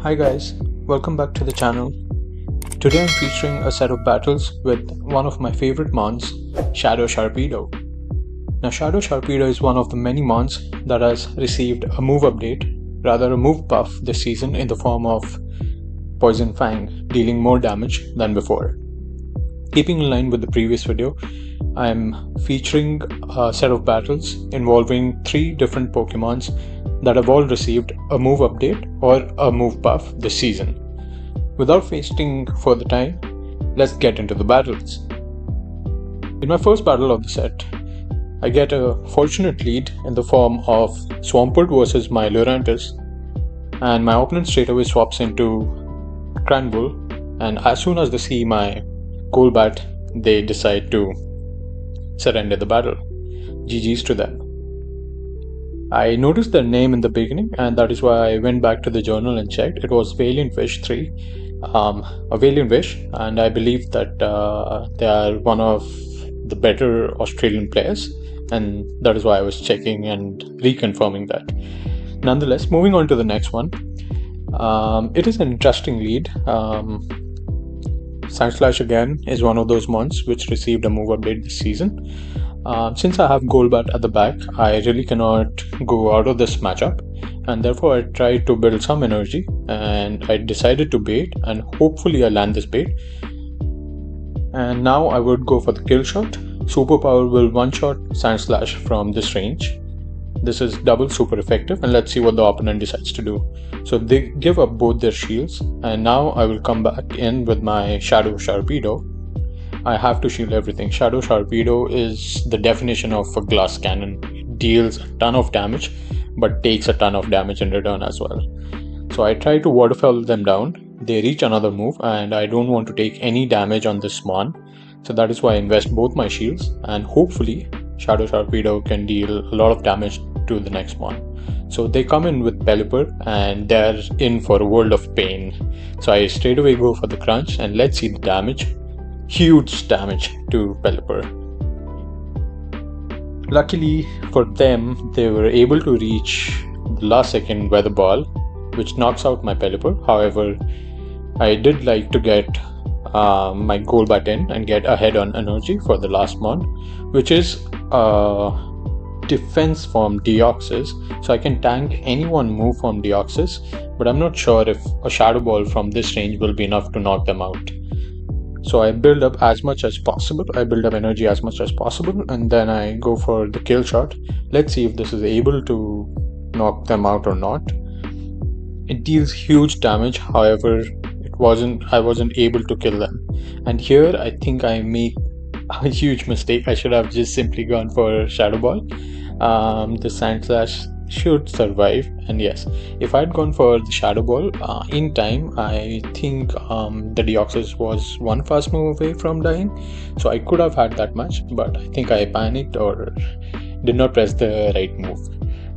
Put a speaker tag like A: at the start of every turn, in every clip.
A: Hi guys, welcome back to the channel. Today I'm featuring a set of battles with one of my favorite mons, Sharpedo. Now Sharpedo is one of the many mons that has received a move update, rather a move buff this season in the form of Poison Fang, dealing more damage than before. Keeping in line with the previous video, I'm featuring a set of battles involving 3 different Pokemons that have all received a move update or a move buff this season. Without wasting further time, let's get into the battles. In my first battle of the set, I get a fortunate lead in the form of Swampert versus my Lurantis, and my opponent straight away swaps into Cranbull, and as soon as they see my Golbat, they decide to surrender the battle. GG's to them. I noticed their name in the beginning, and that is why I went back to the journal and checked. It was Valiant Wish 3, a Valiant Wish, and I believe that they are one of the better Australian players, and that is why I was checking and reconfirming that. Nonetheless, moving on to the next one. It is an interesting lead. Sandslash again is one of those mons which received a move update this season. Since I have Golbat at the back, I really cannot go out of this matchup, and therefore I tried to build some energy, and I decided to bait, and hopefully I land this bait. And now I would go for the kill shot. Superpower will one-shot Sandslash from this range. This is double super effective, and let's see what the opponent decides to do. So they give up both their shields, and now I will come back in with my Sharpedo. I have to shield everything. Sharpedo is the definition of a glass cannon. It deals a ton of damage, but takes a ton of damage in return as well. So I try to waterfall them down. They reach another move, and I don't want to take any damage on this mon. So that is why I invest both my shields, and hopefully Sharpedo can deal a lot of damage to the next mon. So they come in with Pelipper, and they're in for a world of pain. So I straight away go for the crunch, and let's see the damage. Huge damage to Pelipper. Luckily for them, they were able to reach the last second weather ball, which knocks out my Pelipper. However, I did like to get my Golbat in and get ahead on energy for the last mon, which is defense from Deoxys, so I can tank any one move from Deoxys, but I'm not sure if a Shadow Ball from this range will be enough to knock them out. So I build up as much as possible, I build up energy as much as possible, and then I go for the kill shot. Let's see if this is able to knock them out or not. It deals huge damage, however, I wasn't able to kill them. And here I think I make a huge mistake. I should have just simply gone for Shadow Ball. The Sandslash should survive, and yes, if I'd gone for the Shadow Ball in time, I think the Deoxys was one fast move away from dying, so I could have had that much, but I think I panicked or did not press the right move.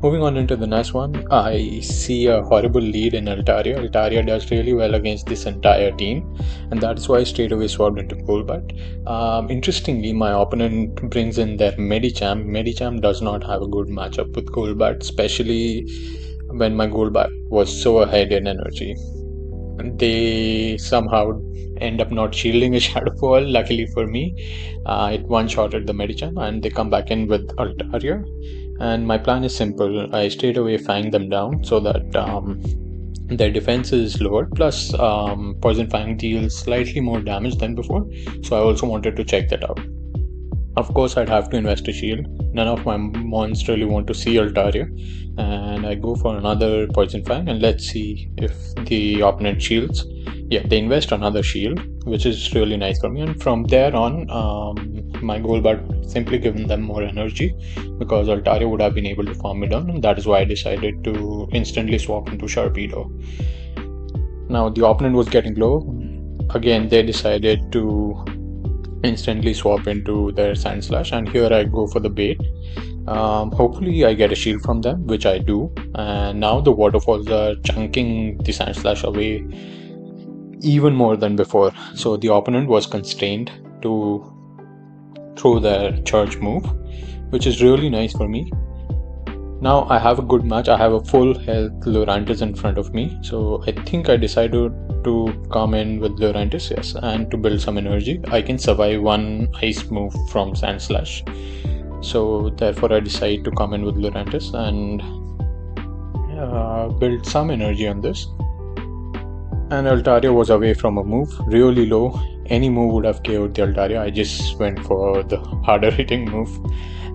A: Moving on into the next one, I see a horrible lead in Altaria. Altaria does really well against this entire team, and that is why I straight away swapped into Golbat. Interestingly, my opponent brings in their Medicham. Medicham does not have a good matchup with Golbat, especially when my Golbat was so ahead in energy. They somehow end up not shielding a Shadow Ball. Luckily for me, it one-shotted the Medicham, and they come back in with Altaria. And my plan is simple. I straight away fang them down so that their defense is lowered, plus Poison Fang deals slightly more damage than before, so I also wanted to check that out. Of course, I'd have to invest a shield. None of my mons really want to see Altaria, and I go for another Poison Fang, and let's see if the opponent shields. Yeah, they invest another shield, which is really nice for me, and from there on, my Golbat simply given them more energy because Altaria would have been able to farm me down, and that is why I decided to instantly swap into Sharpedo. Now the opponent was getting low. Again, they decided to instantly swap into their Sandslash, and here I go for the bait. Hopefully I get a shield from them, which I do, and now the waterfalls are chunking the Sandslash away even more than before, so the opponent was constrained to throw their charge move, which is really nice for me. Now I have a good match. I have a full health Lurantis in front of me. So I think I decided to come in with Lurantis, yes, and to build some energy. I can survive one ice move from Sand Slash. So therefore I decide to come in with Lurantis and build some energy on this. And Altaria was away from a move, really low. Any move would have KO'd the Altaria. I just went for the harder hitting move,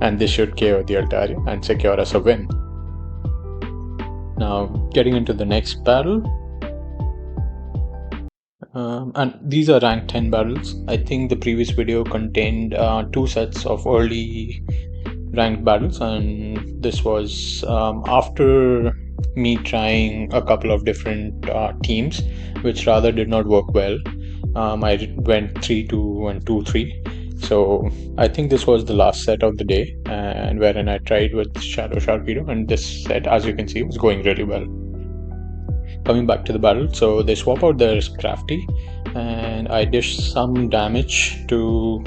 A: and this should KO the Altaria and secure us a win. Now getting into the next battle, and these are rank 10 battles. I think the previous video contained 2 sets of early ranked battles, and this was after me trying a couple of different teams, which rather did not work well. I went 3-2 and 2-3. So I think this was the last set of the day, and wherein I tried with Shadow Sharpedo, and this set, as you can see, was going really well. Coming back to the battle, so they swap out their Crafty, and I dish some damage to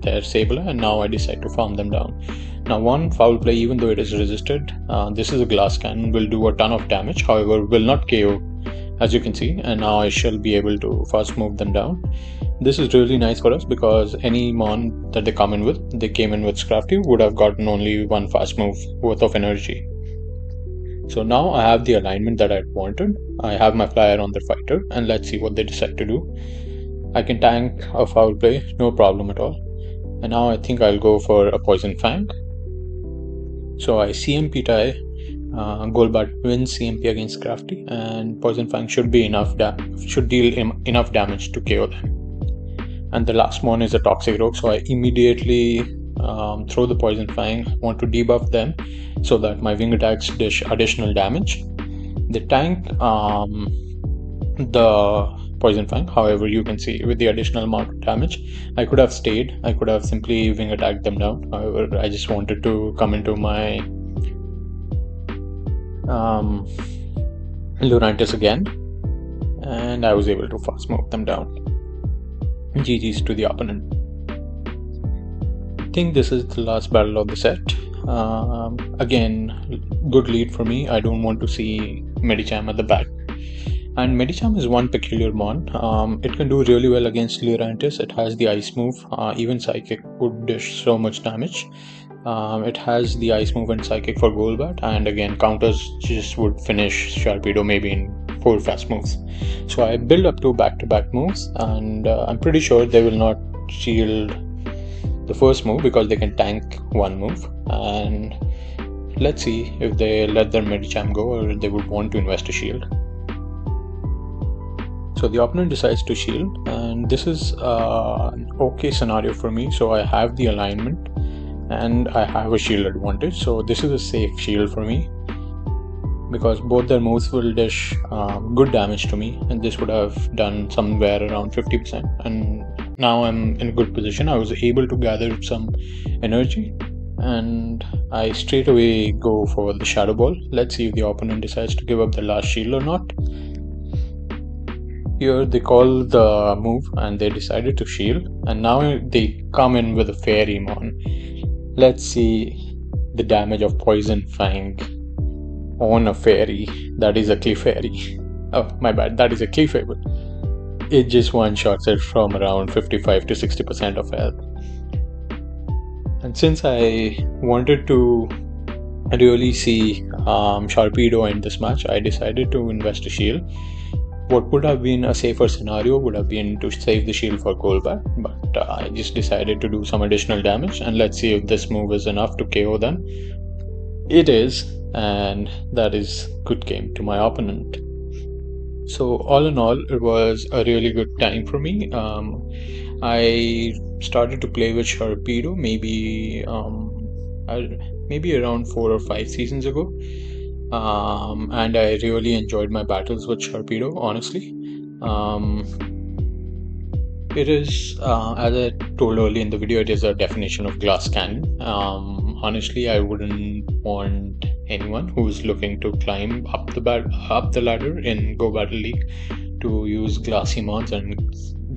A: their Sableye, and now I decide to farm them down. Now one foul play, even though it is resisted, this is a glass cannon, will do a ton of damage, however will not KO, as you can see, and now I shall be able to fast move them down. This is really nice for us because any mon that they come in with, they came in with Scrafty, would have gotten only one fast move worth of energy. So now I have the alignment that I wanted. I have my flyer on the fighter, and let's see what they decide to do. I can tank a foul play, no problem at all. And now I think I'll go for a Poison Fang. So I CMP tie, Golbat wins CMP against Crafty, and Poison Fang should be should deal enough damage to KO them. And the last one is a Toxic Rogue, so I immediately throw the Poison Fang. Want to debuff them so that my wing attacks dish additional damage. They tank the Poison Fang, however you can see with the additional amount of damage, I could have stayed. I could have simply wing attacked them down. However, I just wanted to come into my Lurantis again, and I was able to fast move them down. GG's to the opponent. I think this is the last battle of the set. Again, good lead for me. I don't want to see Medicham at the back. And Medicham is one peculiar mon. It can do really well against Lurantis. It has the ice move. Even Psychic would dish so much damage. It has the ice move and Psychic for Golbat, and again counters just would finish Sharpedo maybe in 4 fast moves. So I build up 2 back-to-back moves, and I'm pretty sure they will not shield the first move because they can tank 1 move. And let's see if they let their Medicham go or they would want to invest a shield. So the opponent decides to shield, and this is an okay scenario for me. So I have the alignment and I have a shield advantage. So this is a safe shield for me because both their moves will dish good damage to me, and this would have done somewhere around 50%. And now I'm in a good position. I was able to gather some energy, and I straight away go for the Shadow Ball. Let's see if the opponent decides to give up the last shield or not. Here they call the move and they decided to shield, and now they come in with a Fairy Mon. Let's see the damage of Poison Fang on a Fairy. That is a Clefairy. Oh, my bad, that is a Clefable. It just one-shots it from around 55 to 60% of health. And since I wanted to really see Sharpedo in this match, I decided to invest a shield. What would have been a safer scenario would have been to save the shield for Golbat, but I just decided to do some additional damage, and let's see if this move is enough to KO them. It is, and that is good game to my opponent. So all in all, it was a really good time for me. I started to play with Sharpedo maybe around 4 or 5 seasons ago. And I really enjoyed my battles with Sharpedo, honestly. It is, as I told earlier in the video, it is a definition of glass cannon. Honestly, I wouldn't want anyone who is looking to climb up the ladder in Go Battle League to use glassy mons and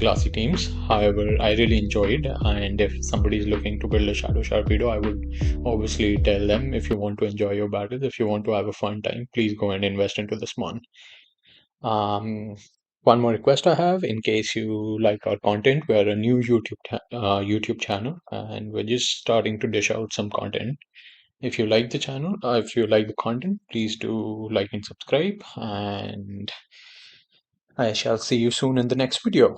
A: glassy teams. However, I really enjoyed, and if somebody is looking to build a Shadow Sharpedo, I would obviously tell them, if you want to enjoy your battles, if you want to have a fun time, please go and invest into this one. Um, One more request I have: in case you like our content, we're a new YouTube channel, and we're just starting to dish out some content. If you like the channel, if you like the content, please do like and subscribe, and I shall see you soon in the next video.